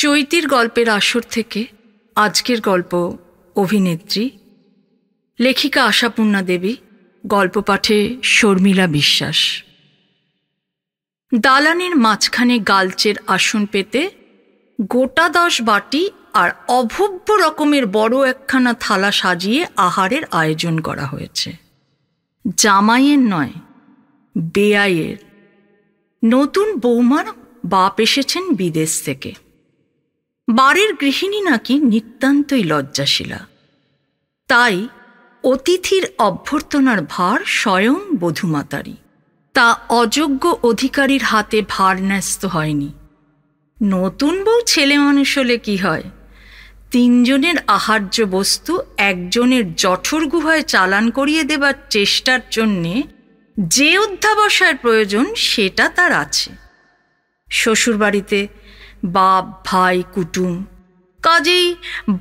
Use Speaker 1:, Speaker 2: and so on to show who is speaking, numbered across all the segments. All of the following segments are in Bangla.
Speaker 1: চৈতির গল্পের আসর থেকে আজকের গল্প অভিনেত্রী লেখিকা আশাপূর্ণা দেবী, গল্প পাঠে শর্মিলা বিশ্বাস। দালানের মাঝখানে গালচের আসন পেতে গোটা 10 বাটি আর অভব্য রকমের বড় একখানা থালা সাজিয়ে আহারের আয়োজন করা হয়েছে। জামাইয়ের নয়, বেয়াইয়ের। নতুন বৌমার বাপ এসেছেন বিদেশ থেকে। বাড়ির গৃহিণী নাকি নিতান্তই লজ্জাশীলা, তাই অতিথির অভ্যর্থনার ভার স্বয়ং বধূমাতারই। তা অযোগ্য অধিকারীর হাতে ভার ন্যস্ত হয়নি। নতুন বউ ছেলে মানুষ হলে কি হয়, 3 জনের আহার্য বস্তু একজনের জঠর গুহায় চালান করিয়ে দেবার চেষ্টার জন্যে যে অধ্যাবসায়ের প্রয়োজন সেটা তার আছে। শ্বশুরবাড়িতে বাপ, ভাই, কুটুম, কাজেই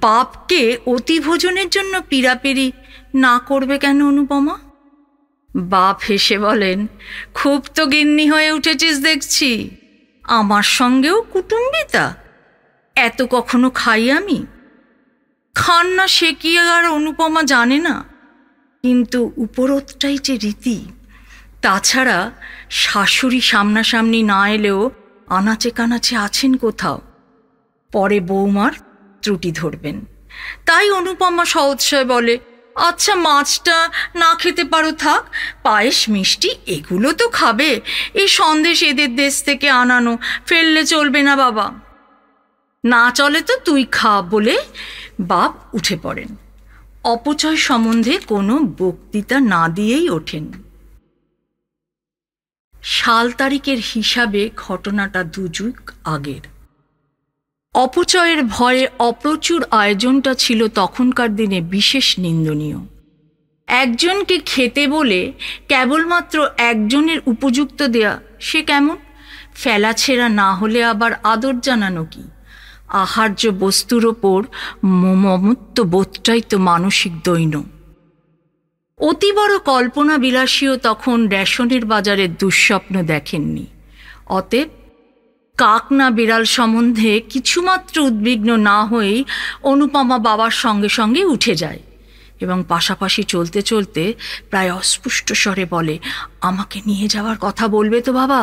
Speaker 1: বাপকে অতিভোজনের জন্য পীড়াপিড়ি না করবে কেন অনুপমা? বাপ হেসে বলেন, খুব তো গিন্নি হয়ে উঠেছিস দেখছি, আমার সঙ্গেও কুটুম্বিতা? এত কখনো খাই আমি? খান না সে কি আর অনুপমা জানে না, কিন্তু উপরোতটাই যে রীতি। তাছাড়া শাশুড়ি সামনাসামনি না এলেও আনাচে কানাচে আছেন কোথাও, পরে বৌমার ত্রুটি ধরবেন। তাই অনুপমা সহৎসয় বলে, আচ্ছা মাছটা না খেতে পারো থাক, পায়েস মিষ্টি এগুলো তো খাবে, এই সন্দেশ এদের দেশ থেকে আনানো, ফেললে চলবে না বাবা। না চলে তো তুই খা বলে বাপ উঠে পড়েন। অপচয় সম্বন্ধে কোনো বক্তৃতা না দিয়েই ওঠেন। সাল তারিখের হিসাবে ঘটনাটা 2 যুগ আগের। অপচয়ের ভয়ে অপ্রচুর আয়োজনটা ছিল তখনকার দিনে বিশেষ নিন্দনীয়। একজনকে খেতে বলে কেবলমাত্র একজনের উপযুক্ত দেয়া, সে কেমন? ফেলাছেড়া না হলে আবার আদর জানানো কি? আহার্য বস্তুর ওপর মমত্ব বোধটাই তো মানসিক দৈন্য। অতি বড় কল্পনা বিলাসীও তখন রেশনের বাজারের দুঃস্বপ্ন দেখেননি। অতএব কাক না বিড়াল সম্বন্ধে কিছুমাত্র উদ্বিগ্ন না হয়েই অনুপমা বাবার সঙ্গে সঙ্গে উঠে যায় এবং পাশাপাশি চলতে চলতে প্রায় অস্পষ্ট স্বরে বলে, আমাকে নিয়ে যাওয়ার কথা বলবে তো বাবা?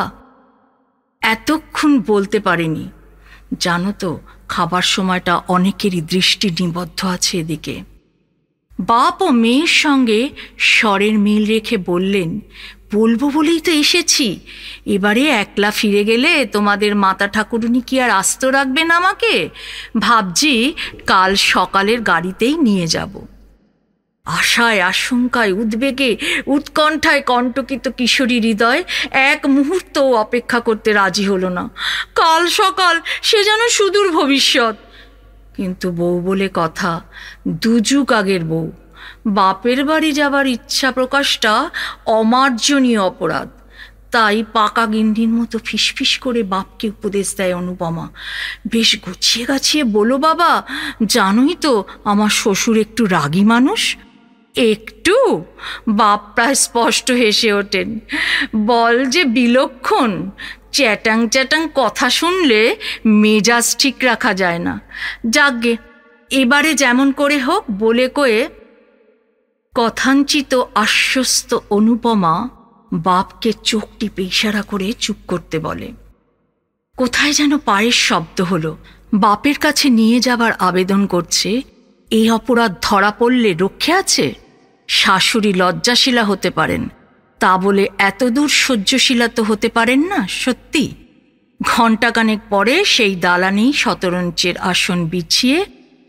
Speaker 1: এতক্ষণ বলতে পারেনি। জানো তো, খাবার সময়টা অনেকেরই দৃষ্টি নিবদ্ধ আছে এদিকে। বাপ ও মেয়ের সঙ্গে স্বরের মিল রেখে বললেন, বলবো বলেই তো এসেছি, এবারে একলা ফিরে গেলে তোমাদের মাতা ঠাকুরুনি কি আর আস্ত রাখবেন আমাকে? ভাবছি কাল সকালের গাড়িতেই নিয়ে যাব। আশায়, আশঙ্কায়, উদ্বেগে, উৎকণ্ঠায় কণ্টকিত কিশোরী হৃদয় এক মুহূর্ত অপেক্ষা করতে রাজি হলো না। কাল সকাল সে যেন সুদূর ভবিষ্যৎ। কিন্তু বউ বলে কথা, 2 যুগ আগের বউ। বাপের বাড়ি যাবার ইচ্ছা প্রকাশটা অমার্জনীয় অপরাধ। তাই পাকা গিন্নির মতো ফিসফিস করে বাপকে উপদেশ দেয় অনুপমা, বেশ গুছিয়ে গাছিয়ে বলো বাবা, জানোই তো আমার শ্বশুর একটু রাগী মানুষ। একটু? বাপ প্রায় স্পষ্ট হেসে ওঠেন, বল যে বিলক্ষণ। চ্যাটাং চ্যাটাং কথা শুনলে মেজাজ ঠিক রাখা যায় না। যাকগে, এবারে যেমন করে হোক বলে কয়ে কথাঞ্চিত আশ্বস্ত অনুপমা বাপকে চোখ টিপে ইশারা করে চুপ করতে বলে। কোথায় যেন পায়ের শব্দ হলো। বাপের কাছে নিয়ে যাবার আবেদন করছে। এই অপরাধ ধরা পড়লে রক্ষে আছে? শাশুড়ি লজ্জাশীলা হতে পারেন, তা বলে এতদূর সহ্যশীলা তো হতে পারেন না সত্যি। ঘণ্টাখানেক পরে সেই দালানেই শতরঞ্চের আসন বিছিয়ে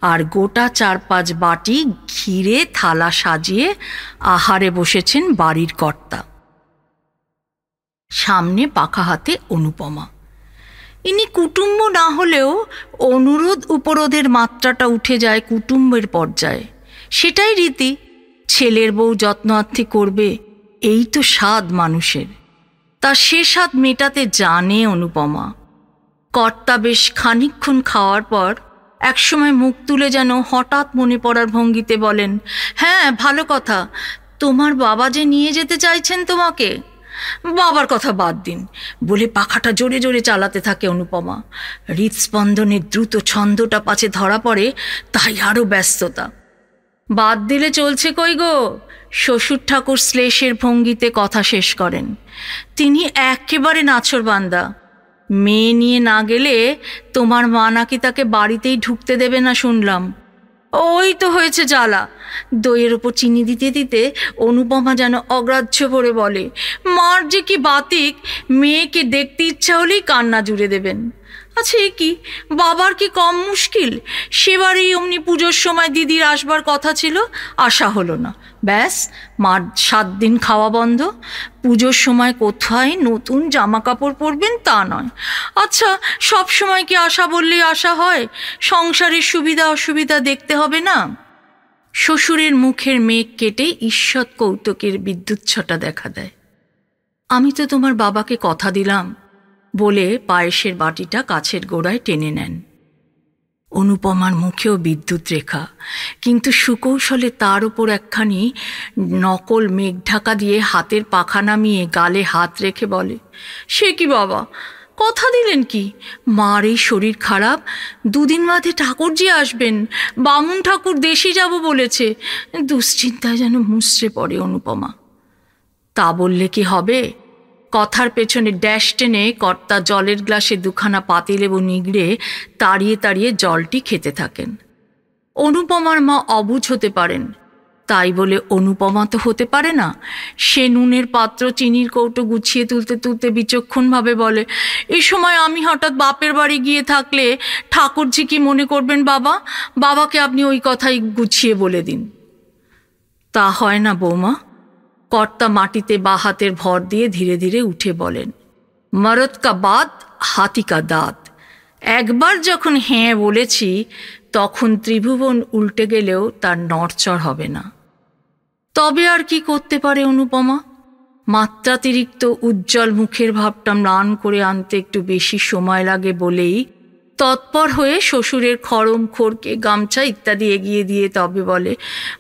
Speaker 1: আর গোটা 4-5 বাটি ঘিরে থালা সাজিয়ে আহারে বসেছেন বাড়ির কর্তা। সামনে পাখা হাতে অনুপমা। ইনি কুটুম্ব না হলেও অনুরোধ উপরোধের মাত্রাটা উঠে যায় কুটুম্বের পর্যায়ে। সেটাই রীতি। ছেলের বউ যত্নার্থী করবে, এই তো স্বাদ মানুষের। তা সে স্বাদ মেটাতে জানে অনুপমা। কর্তা বেশ খানিকক্ষণ খাওয়ার পর একসময় মুখ তুলে যেন হঠাৎ মনে পড়ার ভঙ্গিতে বলেন, হ্যাঁ ভালো কথা, তোমার বাবা যে নিয়ে যেতে চাইছেন তোমাকে। বাবার কথা বাদ দিন বলে পাখাটা জোরে জোরে চালাতে থাকে অনুপমা। হৃৎস্পন্দনের দ্রুত ছন্দটা পাছে ধরা পড়ে, তাই আরও ব্যস্ততা। বাদ দিলে চলছে কই গো? শ্বশুর ঠাকুর শ্লেষের ভঙ্গিতে কথা শেষ করেন। তিনি একেবারে নাছোড়বান্দা। মেয়ে নিয়ে না গেলে তোমার মা নাকি তাকে বাড়িতেই ঢুকতে দেবে না শুনলাম। ওই তো হয়েছে জ্বালা। দইয়ের ওপর চিনি দিতে দিতে অনুপমা যেন অগ্রাহ্য করে বলে, মার যে কি বাতিক, মেয়েকে দেখতে ইচ্ছা হলেই কান্না জুড়ে দেবেন। আচ্ছা, এ কি, বাবার কি কম মুশকিল? সেবারেই অমনি পুজোর সময় দিদির আসবার কথা ছিল, আসা হলো না। ব্যাস, মার 7 দিন খাওয়া বন্ধ। পুজোর সময় কোথায় নতুন জামা কাপড় পরবেন তা নয়। আচ্ছা, সব সময় কি আসা বললেই আসা হয়? সংসারের সুবিধা অসুবিধা দেখতে হবে না? শ্বশুরের মুখের মেঘ কেটে ঈষৎ কৌতুকের বিদ্যুৎছটা দেখা দেয়। আমি তো তোমার বাবাকে কথা দিলাম বলে পায়েসের বাটিটা কাছের গোড়ায় টেনে নেন। অনুপমার মুখেও বিদ্যুৎ রেখা, কিন্তু সুকৌশলে তার উপর একখানি নকল মেঘ ঢাকা দিয়ে হাতের পাখা নামিয়ে গালে হাত রেখে বলে, সে কি বাবা, কথা দিলেন কি? মার এই শরীর খারাপ, 2 দিন বাদে ঠাকুরজি আসবেন, বামুন ঠাকুর দেশে যাব বলেছে। দুশ্চিন্তায় যেন মুচড়ে পড়ে অনুপমা। তা বললে কি হবে? কথার পেছনে ড্যাশ টেনে কর্তা জলের গ্লাসে 2খানা পাতিলেবু নিগড়ে তাড়িয়ে তাড়িয়ে জলটি খেতে থাকেন। অনুপমার মা অবুঝ হতে পারেন, তাই বলে অনুপমা তো হতে পারে না। সে নুনের পাত্র চিনির কৌটো গুছিয়ে তুলতে তুলতে বিচক্ষণভাবে বলে, এই সময় আমি হঠাৎ বাপের বাড়ি গিয়ে থাকলে ঠাকুরজি কি মনে করবেন বাবা? বাবাকে আপনি ওই কথাই গুছিয়ে বলে দিন। তা হয় না বৌমা। কর্তা মাটিতে বা হাতের ভর দিয়ে ধীরে ধীরে উঠে বলেন, মরদ কা বাত হাতি কা দাঁত। একবার যখন হ্যাঁ বলেছি, তখন ত্রিভুবন উল্টে গেলেও তার নড়চড় হবে না। তবে আর কি করতে পারে অনুপমা? মাত্রাতিরিক্ত উজ্জ্বল মুখের ভাবটা ম্লান করে আনতে একটু বেশি সময় লাগে বলেই তৎপর হয়ে শ্বশুরের খড়ম খড়কে গামছা ইত্যাদি এগিয়ে দিয়ে তবে বলে,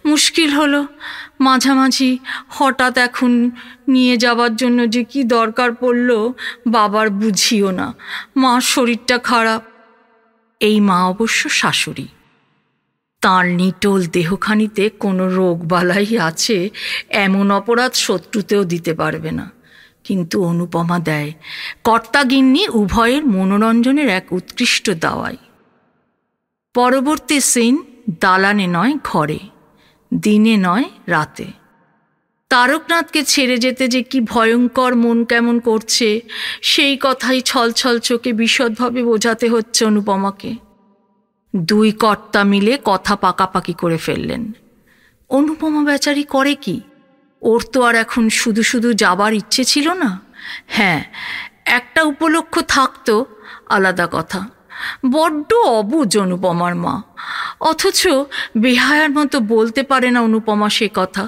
Speaker 1: মুশকিল হলো, মাঝামাঝি হঠাৎ এখন নিয়ে যাবার জন্য যে কি দরকার পড়ল বাবার বুঝিও না। মার শরীরটা খারাপ। এই মা অবশ্য শাশুড়ি। তাঁর নিটোল দেহখানিতে কোনো রোগবালাই আছে এমন অপরাধ শত্রুতেও দিতে পারবে না। কিন্তু অনুপমা দেয়। কর্তা গিন্নি উভয়ের মনোরঞ্জনের এক উৎকৃষ্ট দাওয়াই। পরবর্তী সিন দালানে নয় ঘরে, দিনে নয় রাতে। তারকনাথকে ছেড়ে যেতে যে কি ভয়ঙ্কর মন কেমন করছে, সেই কথাই ছলছল চোখে বিশদভাবে বোঝাতে হচ্ছে অনুপমাকে। 2 কর্তা মিলে কথা পাকাপাকি করে ফেললেন। অনুপমা বেচারি করে কি? ওর তো আর এখন শুধু শুধু যাবার ইচ্ছে ছিল না। হ্যাঁ, একটা উপলক্ষ থাকতো, আলাদা কথা। বড্ড অবুঝ অনুপমার মা, অথচ বেহায়ার মতো বলতে পারে না অনুপমা সে কথা।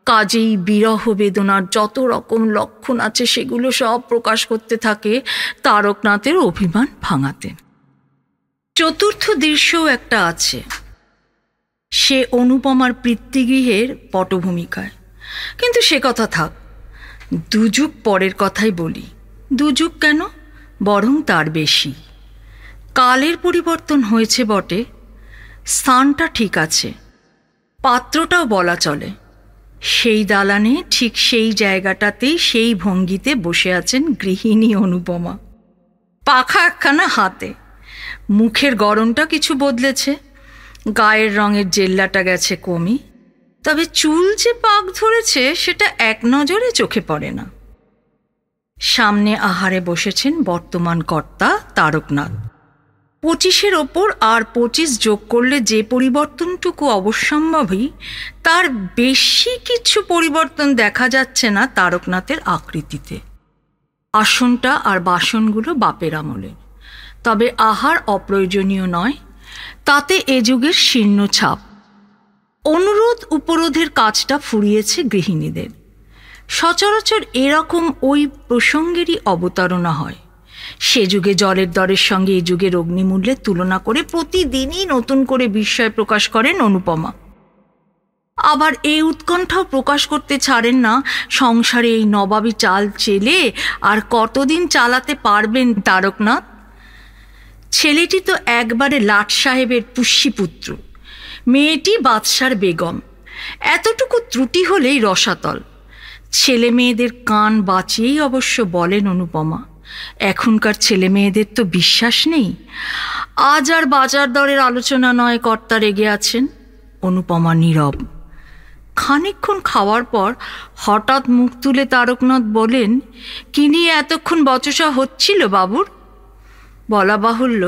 Speaker 1: কাজেই বিরহ বেদনার যত রকম লক্ষণ আছে সেগুলো সব প্রকাশ করতে থাকে তারকনাথের অভিমান ভাঙাতে। চতুর্থ দৃশ্যও একটা আছে, সে অনুপমার পিতৃগৃহের পটভূমিকায়। কিন্তু সে কথা থাক, 2 যুগ পরের কথাই বলি। 2 যুগ কেন, বরং তার বেশি। কালের পরিবর্তন হয়েছে বটে, স্থানটা ঠিক আছে, পাত্রটাও বলা চলে। সেই দালানে ঠিক সেই জায়গাটাতেই সেই ভঙ্গিতে বসে আছেন গৃহিণী অনুপমা, পাখা একখানা হাতে। মুখের গড়নটা কিছু বদলেছে, গায়ের রঙের জেল্লাটা গেছে কমই, তবে চুল যে পাক ধরেছে সেটা এক নজরে চোখে পড়ে না। সামনে আহারে বসেছেন বর্তমান কর্তা তারকনাথ। 25-এর ওপর আর 25 যোগ করলে যে পরিবর্তনটুকু অবশ্যম্ভাবী, তার বেশি কিছু পরিবর্তন দেখা যাচ্ছে না তারকনাথের আকৃতিতে। আসনটা আর বাসনগুলো বাপের আমলের, তবে আহার অপ্রয়োজনীয় নয়, তাতে এ যুগের শীর্ণ ছাপ। অনুরোধ উপরোধের কাজটা ফুরিয়েছে গৃহিণীদের। সচরাচর এরকম ওই প্রসঙ্গেরই অবতারণা হয়। সে যুগে জলের দরের সঙ্গে এই যুগের অগ্নিমূল্যের তুলনা করে প্রতিদিনই নতুন করে বিস্ময় প্রকাশ করেন অনুপমা। আবার এই উৎকণ্ঠাও প্রকাশ করতে ছাড়েন না সংসারে এই নবাবী চাল চেলে আর কতদিন চালাতে পারবেন তারকনাথ। ছেলেটি তো একবারে লাট সাহেবের পুষ্যিপুত্র, মেয়েটি বাদশার বেগম, এতটুকু ত্রুটি হলেই রসাতল। ছেলে মেয়েদের কান বাঁচিয়েই অবশ্য বলেন অনুপমা। এখনকার ছেলে মেয়েদের তো বিশ্বাস নেই। আজ আর বাজার দরের আলোচনা নয়, কর্তা রেগে আছেন। অনুপমা নীরব। খানিকক্ষণ খাওয়ার পর হঠাৎ মুখ তুলে তারকনাথ বলেন, কি নিয়ে এতক্ষণ বচসা হচ্ছিল বাবুর? বলা বাহুল্য,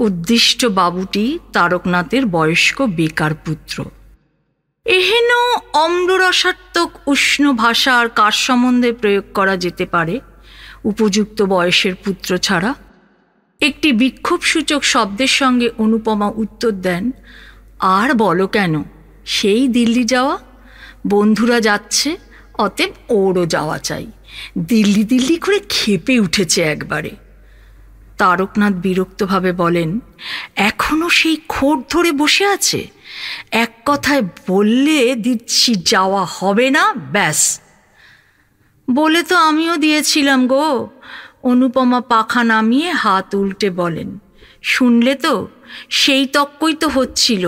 Speaker 1: উদ্দিষ্ট বাবুটি তারকনাথের বয়স্ক বেকার পুত্র। এহেন অম্লরসাত্মক উষ্ণ ভাষা আর কার সম্বন্ধে প্রয়োগ করা যেতে পারে উপযুক্ত বয়সের পুত্র ছাড়া? একটি বিক্ষোভসূচক শব্দের সঙ্গে অনুপমা উত্তর দেন, আর বলো কেন, সেই দিল্লি যাওয়া। বন্ধুরা যাচ্ছে, অতএব ওরও যাওয়া চাই। দিল্লি দিল্লি করে খেপে উঠেছে একবারে। তারকনাথ বিরক্তভাবে বলেন, এখনো সেই খোঁট ধরে বসে আছে? এক কথায় বললে দিচ্ছি যাওয়া হবে না, ব্যাস। বলে তো আমিও দিয়েছিলাম গো। অনুপমা পাখা নামিয়ে হাত উল্টে বলেন, শুনলে তো, সেই তক্কই তো হচ্ছিল।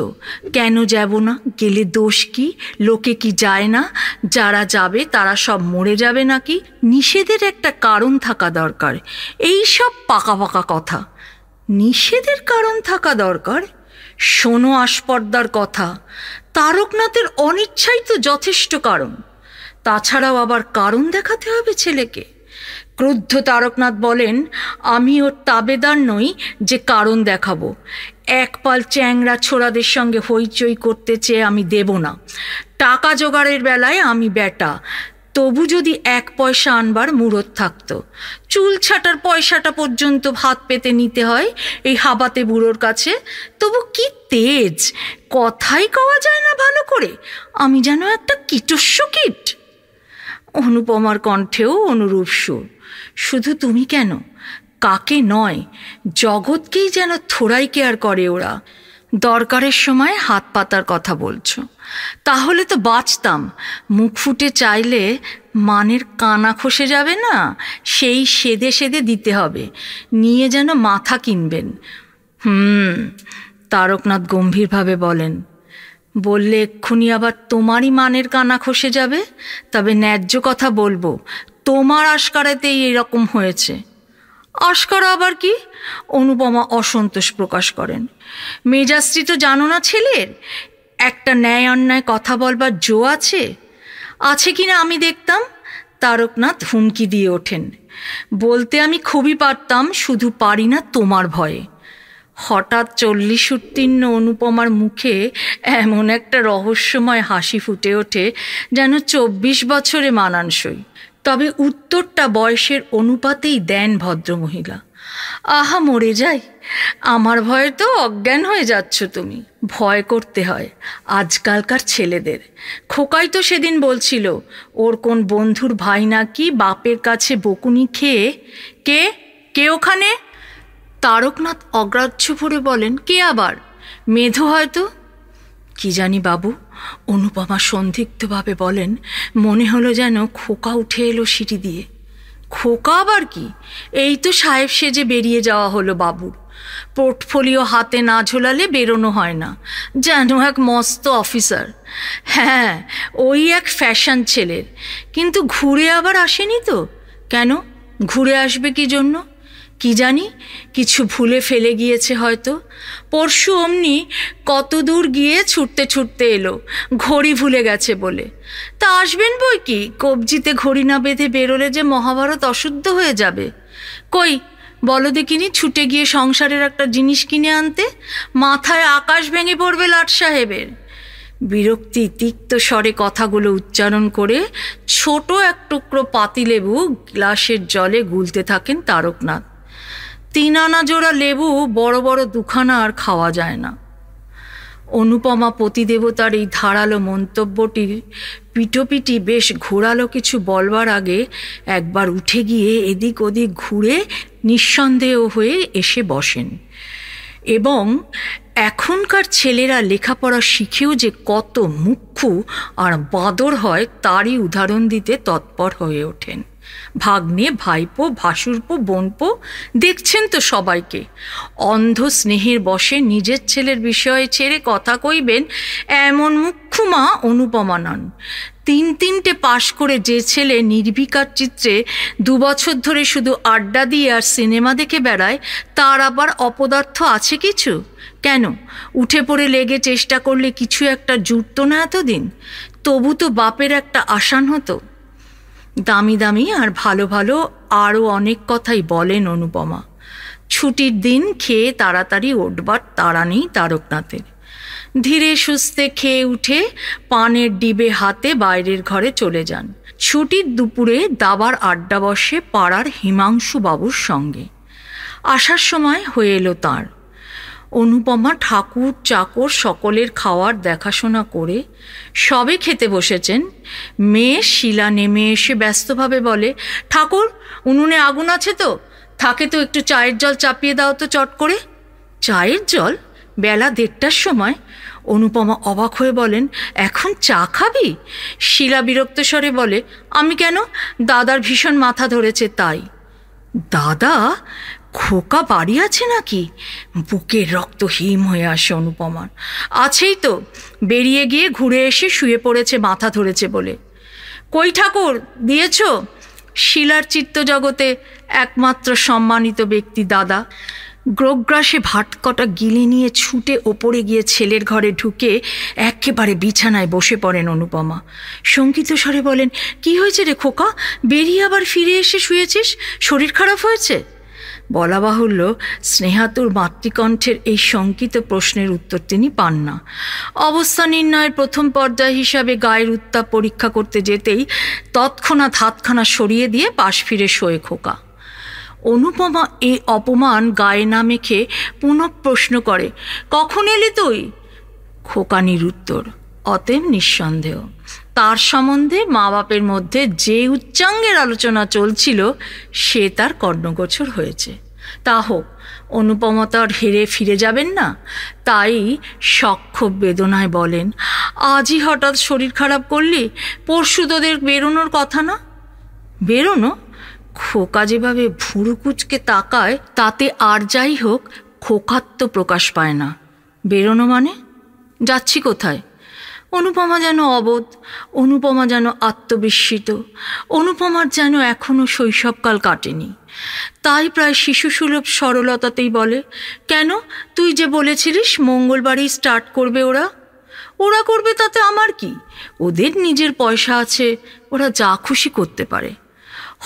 Speaker 1: কেন যাব না? গেলে দোষ কি? লোকে কি যায় না? যারা যাবে তারা সব মরে যাবে নাকি? নিষেধের একটা কারণ থাকা দরকার। এই সব পাকা পাকা কথা। নিষেধের কারণ থাকা দরকার? শোনো আস্পর্দার কথা, তারকনাথের অনিচ্ছাই তো যথেষ্ট কারণ। তাছাড়াও আবার কারণ দেখাতে হবে ছেলেকে? ক্রুদ্ধ তারকনাথ বলেন, আমি ওর তাবেদার নই যে কারণ দেখাবো। এক পাল চ্যাংড়া ছোড়াদের সঙ্গে হইচই করতে চেয়ে আমি দেব না। টাকা জোগাড়ের বেলায় আমি বেটা, তবু যদি এক পয়সা আনবার মুরত থাকতো, চুল ছাটার পয়সাটা পর্যন্ত ভাত পেতে নিতে হয় এই হাবাতে বুড়োর কাছে। তবু কি তেজ, কথাই কওয়া যায় না ভালো করে। আমি যেন একটা কীটস্য কীট। অনুপমার কণ্ঠেও অনুরূপ সুর। শুধু তুমি কেন, কাকে নয়, জগৎকেই যেন থোড়াই কেয়ার করে ওরা। দরকারের সময় হাত পাতার কথা বলছো, তাহলে তো বাঁচতাম। মুখ ফুটে চাইলে মানের কানা খসে যাবে না, সেই সেদে সেদে দিতে হবে, নিয়ে যেন মাথা কিনবেন। তারকনাথ গম্ভীরভাবে বলেন, বললে এক্ষুনি আবার তোমারই মানের কানা খসে যাবে। তবে ন্যায্য কথা বলবো, তোমার আশকারাতেই এরকম হয়েছে। আশকারা আবার কি? অনুপমা অসন্তোষ প্রকাশ করেন। মেজাজটি তো জানো না ছেলের, একটা ন্যায় অন্যায় কথা বলবার জো আছে? আছে কিনা আমি দেখতাম। তারকনাথ হুমকি দিয়ে ওঠেন, বলতে আমি খুবই পারতাম, শুধু পারি না তোমার ভয়ে। হঠাৎ 40 উত্তীর্ণ অনুপমার মুখে এমন একটা রহস্যময় হাসি ফুটে ওঠে যেন 24 বছরে মানানসই। তবে উত্তরটা বয়সের অনুপাতেই দেন ভদ্রমহিলা। আহা, মরে যাই, আমার ভয়ে তো অজ্ঞান হয়ে যাচ্ছ তুমি। ভয় করতে হয় আজকালকার ছেলেদের। খোকাই তো সেদিন বলছিল ওর কোন বন্ধুর ভাই নাকি বাপের কাছে বকুনি খেয়ে। কে ওখানে? তারকনাথ অগ্রাহ্য ভরে বলেন, কে আবার? মেধো হয়তো। কি জানি বাবু। অনুপমা সন্দিগ্ধভাবে বলেন, মনে হলো যেন খোকা উঠে এলো সিঁড়ি দিয়ে। খোকা আবার কি? এই তো সাহেব সেজে বেরিয়ে যাওয়া হলো বাবুর। পোর্টফোলিও হাতে না ঝোলালে বেরোনো হয় না, যেন এক মস্ত অফিসার। হ্যাঁ, ওই এক ফ্যাশন ছেলের। কিন্তু ঘুরে আবার আসেনি তো। কেন ঘুরে আসবে কি জন্য? কি জানি, কিছু ভুলে ফেলে গিয়েছে হয়তো। পরশু অমনি কত দূর গিয়ে ছুটতে ছুটতে এলো, ঘড়ি ভুলে গেছে বলে। তা আসবেন বই কি, কবজিতে ঘড়ি না বেঁধে বেরোলে যে মহাভারত অশুদ্ধ হয়ে যাবে। কই বলো দেখিনি, ছুটে গিয়ে সংসারের একটা জিনিস কিনে আনতে। মাথায় আকাশ ভেঙে পড়বে লাট সাহেবের। বিরক্তি তিক্ত স্বরে কথাগুলো উচ্চারণ করে ছোট এক টুকরো পাতিলেবু গ্লাসের জলে গুলতে থাকেন তারকনাথ। 3 আনা জোড়া লেবু বড় বড় 2খানা আর খাওয়া যায় না। অনুপমা পতিদেবতার এই ধারালো মন্তব্যটির পিটোপিটি বেশ ঘোরালো কিছু বলবার আগে একবার উঠে গিয়ে এদিক ওদিক ঘুরে নিঃসন্দেহ হয়ে এসে বসেন। এবং এখনকার ছেলেরা লেখাপড়া শিখেও যে কত মুখ্য দুঃখু আর বাঁদর হয় তারই উদাহরণ দিতে তৎপর হয়ে ওঠেন। ভাগ্নে, ভাইপো, ভাসুরপো, বোনপো, দেখছেন তো সবাইকে। অন্ধ স্নেহের বশে নিজের ছেলের বিষয়ে ছেড়ে কথা কইবেন এমন মুখ্য মা অনুপমা নন। তিনটে পাশ করে যে ছেলে নির্বিকার চিত্রে 2 বছর ধরে শুধু আড্ডা দিয়ে আর সিনেমা দেখে বেড়ায়, তার আবার অপদার্থ আছে কিছু? কেন, উঠে পড়ে লেগে চেষ্টা করলে কিছু একটা জুটত না এতদিন? তবু তো বাপের একটা আসান হতো। দামি দামি আর ভালো ভালো আরও অনেক কথাই বলেন অনুপমা। ছুটির দিন খেয়ে তাড়াতাড়ি উঠবার তাড়া নেই তারকনাথের। ধীরে সুস্থে খেয়ে উঠে পানের ডিবে হাতে বাইরের ঘরে চলে যান। ছুটির দুপুরে দাবার আড্ডা বসে পাড়ার হিমাংশু বাবুর সঙ্গে। আসার সময় হয়ে এলো তাঁর। অনুপমা ঠাকুর চাকর সকলের খাওয়ার দেখাশোনা করে সবে খেতে বসেছেন। মেয়ে শিলা নেমে এসে ব্যস্তভাবে বলে, ঠাকুর, উনুনে আগুন আছে তো? থাকে তো একটু চায়ের জল চাপিয়ে দাও তো চট করে। চায়ের জল? বেলা 1:30টার সময়? অনুপমা অবাক হয়ে বলেন, এখন চা খাবি? শিলা বিরক্ত স্বরে বলে, আমি কেন? দাদার ভীষণ মাথা ধরেছে তাই। দাদা? খোকা বাড়ি আছে নাকি? বুকের রক্ত হিম হয়ে আসে অনুপমার। আছেই তো, বেরিয়ে গিয়ে ঘুরে এসে শুয়ে পড়েছে মাথা ধরেছে বলে। কই ঠাকুর, দিয়েছ? শিলার চিত্তজগতে একমাত্র সম্মানিত ব্যক্তি দাদা। গ্রোগ্রাসে ভাটকটা গিলে নিয়ে ছুটে ওপরে গিয়ে ছেলের ঘরে ঢুকে একেবারে বিছানায় বসে পড়েন অনুপমা। শঙ্কিত স্বরে বলেন, কি হয়েছে রে খোকা? বেরিয়ে আবার ফিরে এসে শুয়েছিস? শরীর খারাপ হয়েছে? বলা বাহুল্য, স্নেহাতুর মাতৃকণ্ঠের এই শঙ্কিত প্রশ্নের উত্তর তিনি পান না। অবস্থা নির্ণয়ের প্রথম পর্যায় হিসাবে গায়ের উত্তাপ পরীক্ষা করতে যেতেই তৎক্ষণাৎ হাতখানা সরিয়ে দিয়ে পাশ ফিরে শোয়ে খোকা। অনুপমা এই অপমান গায়ে না মেখে পুনঃ প্রশ্ন করে, কখন এলি তুই? খোকা নিরুত্তর, অতএব নিঃসন্দেহ। তার সম্বন্ধে মা বাপের মধ্যে যে উচ্চাঙ্গের আলোচনা চলছিল সে তার কর্ণগোচর হয়েছে। তা হোক, অনুপমা তো আর হেরে ফিরে যাবেন না। তাই সখ্য বেদনায় বলেন, আজই হঠাৎ শরীর খারাপ করলি? পরশু তোদের বেরোনোর কথা না? বেরোনো? খোকা যেভাবে ভুরু কুচকে তাকায় তাতে আর যাই হোক খোকাত্ম প্রকাশ পায় না। বেরোনো মানে? যাচ্ছি কোথায়? অনুপমা যেন অবোধ, অনুপমা যেন আত্মবিস্মিত, অনুপমার যেন এখনো শৈশবকাল কাটেনি। তাই প্রায় শিশুসুলভ সরলতাতেই বলে, কেন, তুই যে বলেছিলিস মঙ্গলবারই স্টার্ট করবে ওরা। ওরা করবে তাতে আমার কি? ওদের নিজের পয়সা আছে, ওরা যা খুশি করতে পারে।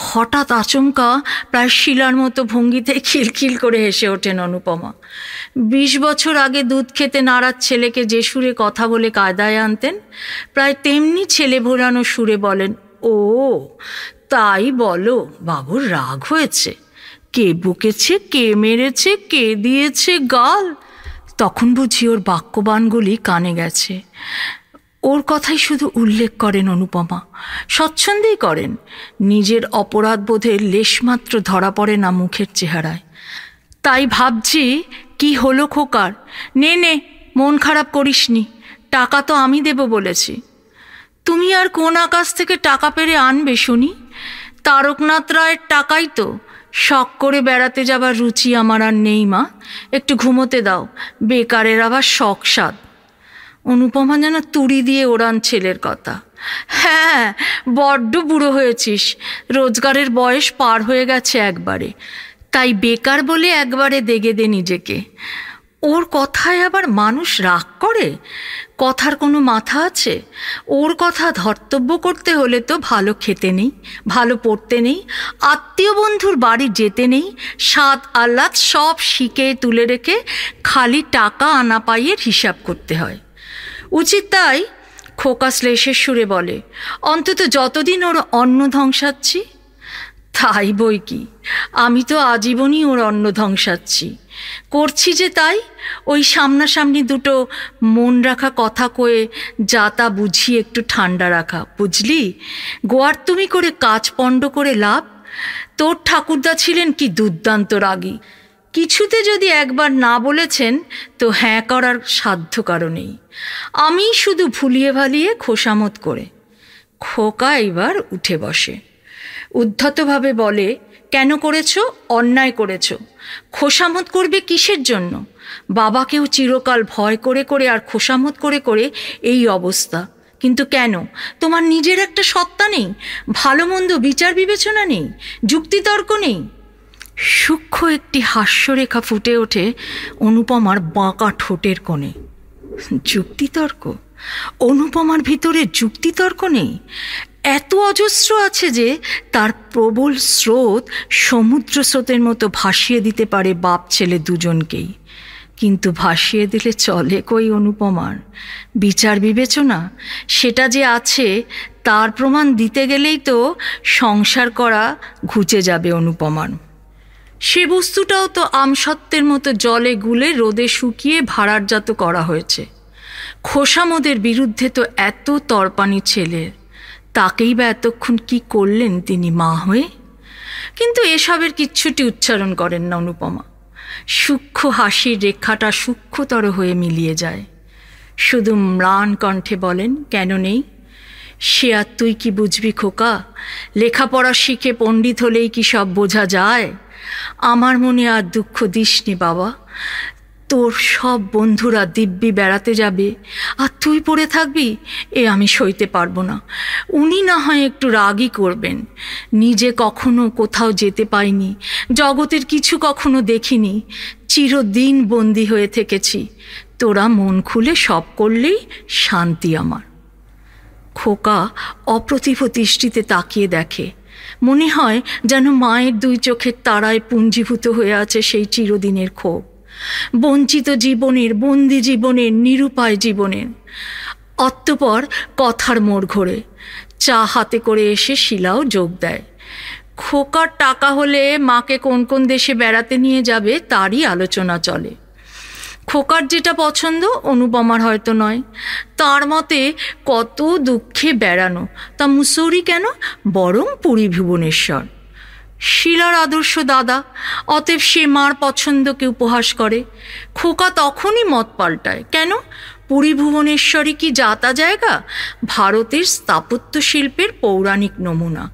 Speaker 1: হঠাৎ আচমকা প্রায় শিলার মতো ভঙ্গিতে খিলখিল করে হেসে ওঠেন অনুপমা। 20 বছর আগে দুধ খেতে নাড়ার ছেলেকে যে সুরে কথা বলে কায়দায় আনতেন, প্রায় তেমনি ছেলে ভোলানো সুরে বলেন, ও তাই বলো, বাবুর রাগ হয়েছে? কে বকেছে, কে মেরেছে, কে দিয়েছে গাল? তখন বুঝি ওর বাক্যবাণগুলি কানে গেছে। ওর কথাই শুধু উল্লেখ করেন অনুপমা, স্বচ্ছন্দেই করেন। নিজের অপরাধ বোধের লেশমাত্র ধরা পড়ে না মুখের চেহারায়। তাই ভাবছি, কি হলো খোকার? নে নে, মন খারাপ করিসনি, টাকা তো আমি দেব বলেছি। তুমি আর কোন আকাশ থেকে টাকা পেরে আনবে শুনি? তারকনাথ রায়ের টাকাই তো। শখ করে বেড়াতে যাবার রুচি আমার আর নেই মা, একটু ঘুমোতে দাও, বেকারের আবার শখ সাদ। অনুপমা যেন তুড়ি দিয়ে ওড়ান ছেলের কথা। হ্যাঁ, বড্ড বুড়ো হয়েছিস, রোজগারের বয়স পার হয়ে গেছে একবারে, তাই বেকার বলে একবারে দেগে দে নিজেকে। ওর কথায় আবার মানুষ রাগ করে? কথার কোনো মাথা আছে? ওর কথা ধর্তব্য করতে হলে তো ভালো খেতে নেই, ভালো পড়তে নেই, আত্মীয় বন্ধুর বাড়ি যেতে নেই, স্বাদ আহ্লাদ সব শিখে তুলে রেখে খালি টাকা আনা পাইয়ের হিসাব করতে হয়। উচিত তাই, খোকা শ্লেষের সুরে বলে, অন্তত যতদিন ওর অন্ন ধ্বংসাচ্ছি। তাই বই কি, আমি তো আজীবনই ওর অন্ন ধ্বংসাচ্ছি। করছি যে তাই, ওই সামনাসামনি দুটো মন রাখা কথা কয়ে যা তা বুঝিয়ে একটু ঠান্ডা রাখা, বুঝলি? গোয়ার তুমি করে কাজ পণ্ড করে লাভ। তোর ঠাকুরদা ছিলেন কি দুর্দান্ত রাগী, কিছুতে যদি একবার না বলেছেন তো হ্যাঁ করার সাধ্য কারো নেই। আমি শুধু ভুলিয়ে ভালিয়ে খোশামত করে। খোকা এবার উঠে বসে, উদ্ধতভাবে বলে, কেন করেছ? অন্যায় করেছ। খোশামত করবে কিসের জন্য? বাবাকেও চিরকাল ভয় করে করে আর খোশামত করে করে এই অবস্থা। কিন্তু কেন? তোমার নিজের একটা সত্তা নেই? ভালো মন্দ বিচার বিবেচনা নেই? যুক্তিতর্ক নেই? সূক্ষ্ম একটি হাস্যরেখা ফুটে ওঠে অনুপমার বাঁকা ঠোঁটের কোণে। যুক্তিতর্ক? অনুপমার ভিতরে যুক্তিতর্ক নেই? এত অজস্র আছে যে তার প্রবল স্রোত সমুদ্র স্রোতের মতো ভাসিয়ে দিতে পারে বাপ ছেলে দুজনকেই। কিন্তু ভাসিয়ে দিলে চলে কই অনুপমার? বিচার বিবেচনা সেটা যে আছে তার প্রমাণ দিতে গেলেই তো সংসার করা ঘুচে যাবে অনুপমার। সে বস্তুটাও তো আমসত্ত্বের মতো জলে গুলে রোদে শুকিয়ে ভাড়ারজাত করা হয়েছে। খোশামদের বিরুদ্ধে তো এত তরপানি ছেলের, তাকেই বা এতক্ষণ কি করলেন তিনি মা হয়ে? কিন্তু এসবের কিচ্ছুটি উচ্চারণ করেন না অনুপমা। সূক্ষ্ম হাসির রেখাটা সূক্ষ্মতর হয়ে মিলিয়ে যায়। শুধু ম্লান কণ্ঠে বলেন, কেন নেই? সে আর তুই কি বুঝবি খোকা? লেখাপড়া শিখে পণ্ডিত হলেই কি সব বোঝা যায়? আমার মনে আর দুঃখ দিসনি বাবা। তোর সব বন্ধুরা দিব্যি বেড়াতে যাবে আর তুই পড়ে থাকবি, এ আমি সইতে পারবো না। উনি না হয় একটু রাগই করবেন, নিজে কখনো কোথাও যেতে পাইনি, জগতের কিছু কখনো দেখিনি, চিরদিন বন্দি হয়ে থেকেছি। তোরা মন খুলে সব করলেই শান্তি আমার। খোকা অপ্রতিভ দৃষ্টিতে তাকিয়ে দেখে, মনে হয় যেন মায়ের দুই চোখের তারায় পুঞ্জীভূত হয়ে আছে সেই চিরদিনের ক্ষোভ, বঞ্চিত জীবনের, বন্দি জীবনের, নিরুপায় জীবনের। অতঃপর কথার মোড় ঘোরে। চা হাতে করে এসে শিলাও যোগ দেয়। খোকার টাকা হলে মাকে কোন কোন দেশে বেড়াতে নিয়ে যাবে তারই আলোচনা চলে। খোকার যেটা পছন্দ অনুপমার হয়তো নয়। তার মতে কত দুঃখে বেড়ানো, তা মুসৌরি কেন, বরং পুরী ভুবনেশ্বর। শিলার আদর্শ দাদা, অতএব সে মার পছন্দকে উপহাস করে। খোকা তখনই মত পাল্টায়, কেন? পুরী ভুবনেশ্বরই কি যাতা জায়গা? ভারতের স্থাপত্য শিল্পের পৌরাণিক নমুনা।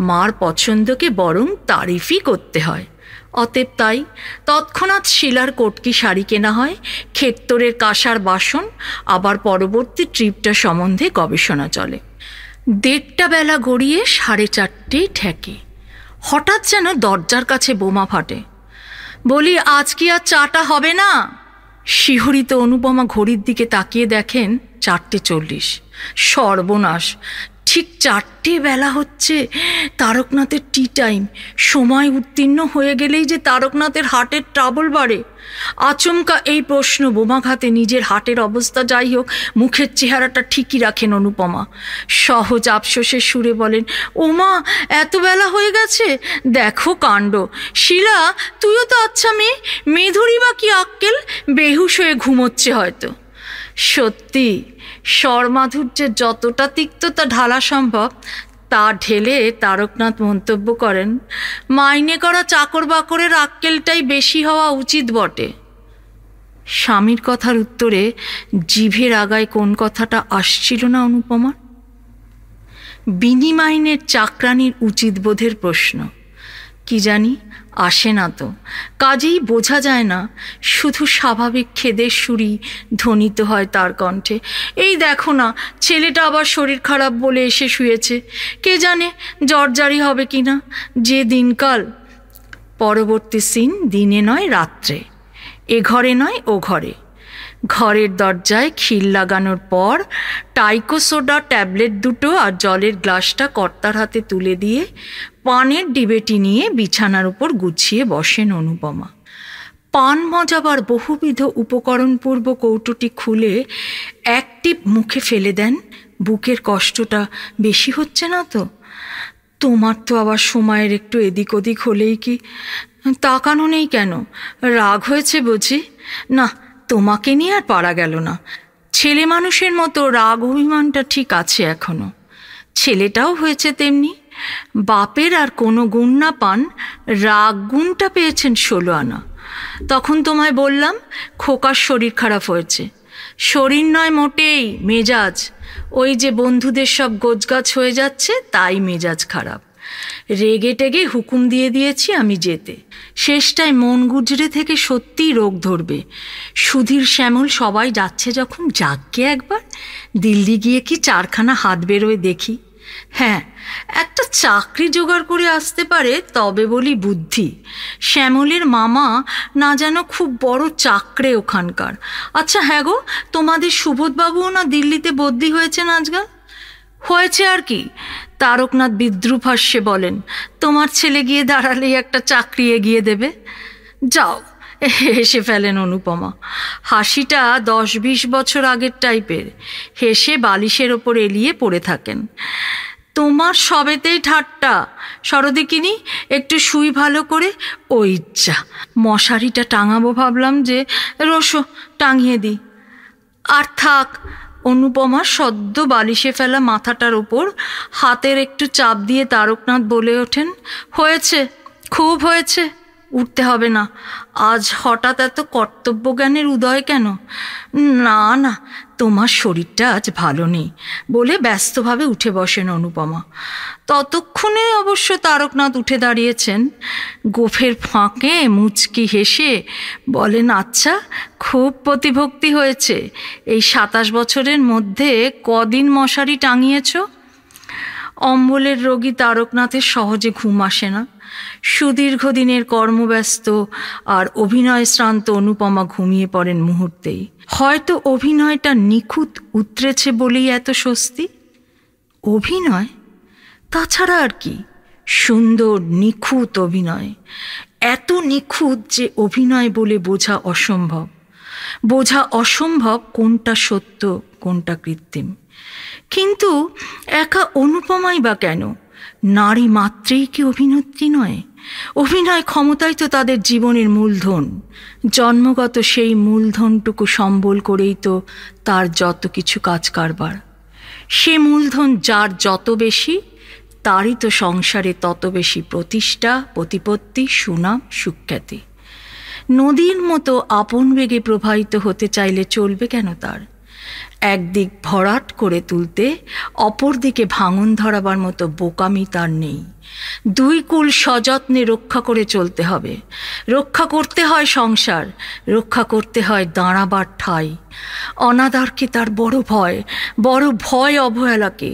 Speaker 1: মার পছন্দকে বরং তারিফই করতে হয়। অতএব তাই তৎক্ষণাৎ শিলার কটকি শাড়ি কেনা হয়, ক্ষেত্তরের কাঁসার বাসন, আবার পরবর্তী ট্রিপটা সম্বন্ধে গবেষণা চলে। 1:30 বেলা গড়িয়ে 4:30 ঠেকে। হঠাৎ যেন দরজার কাছে বোমা ফাটে। বলি, আজ কি আর চাটা হবে না? শিহরিত অনুপমা ঘড়ির দিকে তাকিয়ে দেখেন 4:40। সর্বনাশ, ঠিক 4টে বেলা হচ্ছে। তারকনাথের টি টাইম। সময় উত্তীর্ণ হয়ে গেলেই যে তারকনাথের হার্টের ট্রাবল বাড়ে। আচমকা এই প্রশ্ন বোমাঘাতে নিজের হার্টের অবস্থা যাই হোক, মুখের চেহারাটা ঠিকই রাখেন অনুপমা। সহজ আফসোসের সুরে বলেন, ওমা, এত বেলা হয়ে গেছে, দেখো কাণ্ড। শিলা, তুইও তো আচ্ছা মেয়ে, মেধুরী বা কি আক্কেল, বেহুশ হয়ে ঘুমোচ্ছে হয়তো। সত্যি, স্বরমাধুর্যের যতটা তিক্ততা ঢালা সম্ভব তা ঢেলে তারকনাথ মন্তব্য করেন, মাইনে করা চাকর বাকরের আক্কেলটাই বেশি হওয়া উচিত বটে। স্বামীর কথার উত্তরে জিভের আগায় কোন কথাটা আসছিল না অনুপমার? বিনিমাইনের চাকরানির উচিত বোধের প্রশ্ন। কি জানি, আসে না তো, কাজেই বোঝা যায় না। শুধু স্বাভাবিক খেদের সুরই ধ্বনিত হয় তার কণ্ঠে। এই দেখো না, ছেলেটা আবার শরীর খারাপ বলে এসে শুয়েছে, কে জানে জ্বরজারি হবে কি না। যে দিনকাল। পরবর্তী সিন দিনে নয় রাত্রে, এ ঘরে নয় ও ঘরে। ঘরের দরজায় খিল লাগানোর পর টাইকোসোডা ট্যাবলেট দুটো আর জলের গ্লাসটা কর্তার হাতে তুলে দিয়ে পানের ডিবেটি নিয়ে বিছানার উপর গুছিয়ে বসেন অনুপমা। পান মজাবার বহুবিধ উপকরণপূর্ব কৌটোটি খুলে এক টিপ মুখে ফেলে দেন। বুকের কষ্টটা বেশি হচ্ছে না তো? তোমার তো আবার সময়ের একটু এদিক ওদিক হলেই কি? তাকানো নেই কেন? রাগ হয়েছে বুঝি? না, তোমাকে নিয়ে আর পারা গেল না। ছেলে মানুষের মতো রাগ অভিমানটা ঠিক আছে এখনো। ছেলেটাও হয়েছে তেমনি। বাপের আর কোনো গুণ না পান, রাগ গুণটা পেয়েছেন 16 আনা। তখন তোমায় বললাম খোকার শরীর খারাপ হয়েছে। শরীর নয় মোটেই, মেজাজ। ওই যে বন্ধুদের সব গোছগাছ হয়ে যাচ্ছে, তাই মেজাজ খারাপ। রেগে টেগে হুকুম দিয়ে দিয়েছি আমি যেতে। শেষটায় মন গুজরে থেকে সত্যিই রোগ ধরবে। সুধীর, শ্যামল সবাই যাচ্ছে যখন যাকগে একবার। দিল্লি গিয়ে কি চারখানা হাত বেরোয় দেখি। হ্যাঁ, একটা চাকরি জোগাড় করে আসতে পারে তবে বলি বুদ্ধি। শ্যামলের মামা না যেন খুব বড় চাকরে ওখানকার। আচ্ছা হ্যাঁ গো, তোমাদের সুবোধবাবুও না দিল্লিতে বদলি হয়েছেন আজকাল? হয়েছে আর কি, তারকনাথ বিদ্রুপ হাস্যে বলেন। তোমার ছেলে গিয়ে দাঁড়ালেই একটা চাকরি এগিয়ে দেবে। যাও, হেসে ফেলেন অনুপমা। হাসিটা 10-20 বছর আগের টাইপের। হেসে বালিশের ওপর এলিয়ে পড়ে থাকেন। তোমার সবেতেই ঠাট্টা। সরদিকিনি, একটু শুই ভালো করে। ওই যা, মশারিটা টাঙাবো ভাবলাম যে, রসো টাঙিয়ে দিই। আর থাক। অনুপমা সদ্য বালিশে ফেলা মাথাটার ওপর হাতের একটু চাপ দিয়ে তারকনাথ বলে ওঠেন, হয়েছে, খুব হয়েছে, উঠতে হবে না। আজ হঠাৎ এত কর্তব্যজ্ঞানের উদয় কেন? না না, তোমার শরীরটা আজ ভালো নেই বলে ব্যস্তভাবে উঠে বসেন অনুপমা। ততক্ষণে অবশ্য তারকনাথ উঠে দাঁড়িয়েছেন। গোফের ফাঁকে মুচকি হেসে বলেন, আচ্ছা, খুব প্রতিভক্তি হয়েছে। এই 27 বছরের মধ্যে কদিন মশারি টাঙিয়েছ? অম্বলের রোগী তারকনাথের সহজে ঘুম আসে না। সুদীর্ঘদিনের কর্মব্যস্ত আর অভিনয় শ্রান্ত অনুপমা ঘুমিয়ে পড়েন মুহূর্তেই। হয়তো অভিনয়টা নিখুঁত উতরেছে বলেই এত স্বস্তি। অভিনয়? তাছাড়া আর কি? সুন্দর নিখুঁত অভিনয়। এত নিখুঁত যে অভিনয় বলে বোঝা অসম্ভব। বোঝা অসম্ভব কোনটা সত্য কোনটা কৃত্রিম। কিন্তু একা অনুপমাই বা কেন? নারী মাত্রেই কি অভিনেত্রী নয়? অভিনয় ক্ষমতাই তো তাদের জীবনের মূলধন। জন্মগত সেই মূলধনটুকু সম্বল করেই তো তার যত কিছু কাজ কারবার। সে মূলধন যার যত বেশি, তারই তো সংসারে তত বেশি প্রতিষ্ঠা, প্রতিপত্তি, সুনাম, সুখ্যাতি। নদীর মতো আপন বেগে প্রবাহিত হতে চাইলে চলবে কেন তার? একদিক ভরাট করে তুলতে অপর দিকে ভাঙন ধরাবার মতো বোকামি তার নেই। দুই কুল সযত্নে রক্ষা করে চলতে হবে। রক্ষা করতে হয় সংসার, রক্ষা করতে হয় দাঁড়াবার ঠাঁই। অনাদারকে তার বড় ভয়, বড় ভয় অবহেলাকে।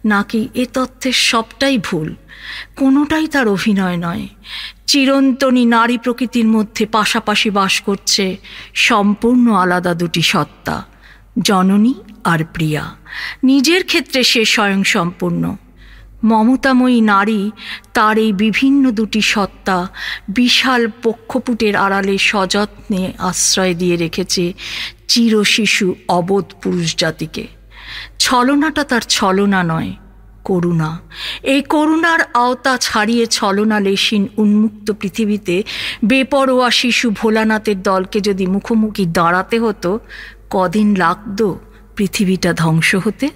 Speaker 1: নাকি এ তথ্যের সবটাই ভুল? কোনোটাই তার অভিনয় নয়। চিরন্তনী নারী প্রকৃতির মধ্যে পাশাপাশি বাস করছে সম্পূর্ণ আলাদা দুটি সত্তা, জননী আর প্রিয়া। নিজের ক্ষেত্রে সে স্বয়ংসম্পূর্ণ। মমতাময়ী নারী তার এই বিভিন্ন দুটি সত্তা বিশাল পক্ষপুটের আড়ালে সযত্নে আশ্রয় দিয়ে রেখেছে চিরশিশু অবোধ পুরুষ জাতিকে। ছলনাটা তার ছলনা নয়, করুণা। এই করুণার আওতা ছাড়িয়ে ছলনা লেশিন উন্মুক্ত পৃথিবীতে বেপরোয়া শিশু ভোলানাথের দলকে যদি মুখোমুখি দাঁড়াতে হতো, কদিন লাগতো পৃথিবীটা ধ্বংস হতে?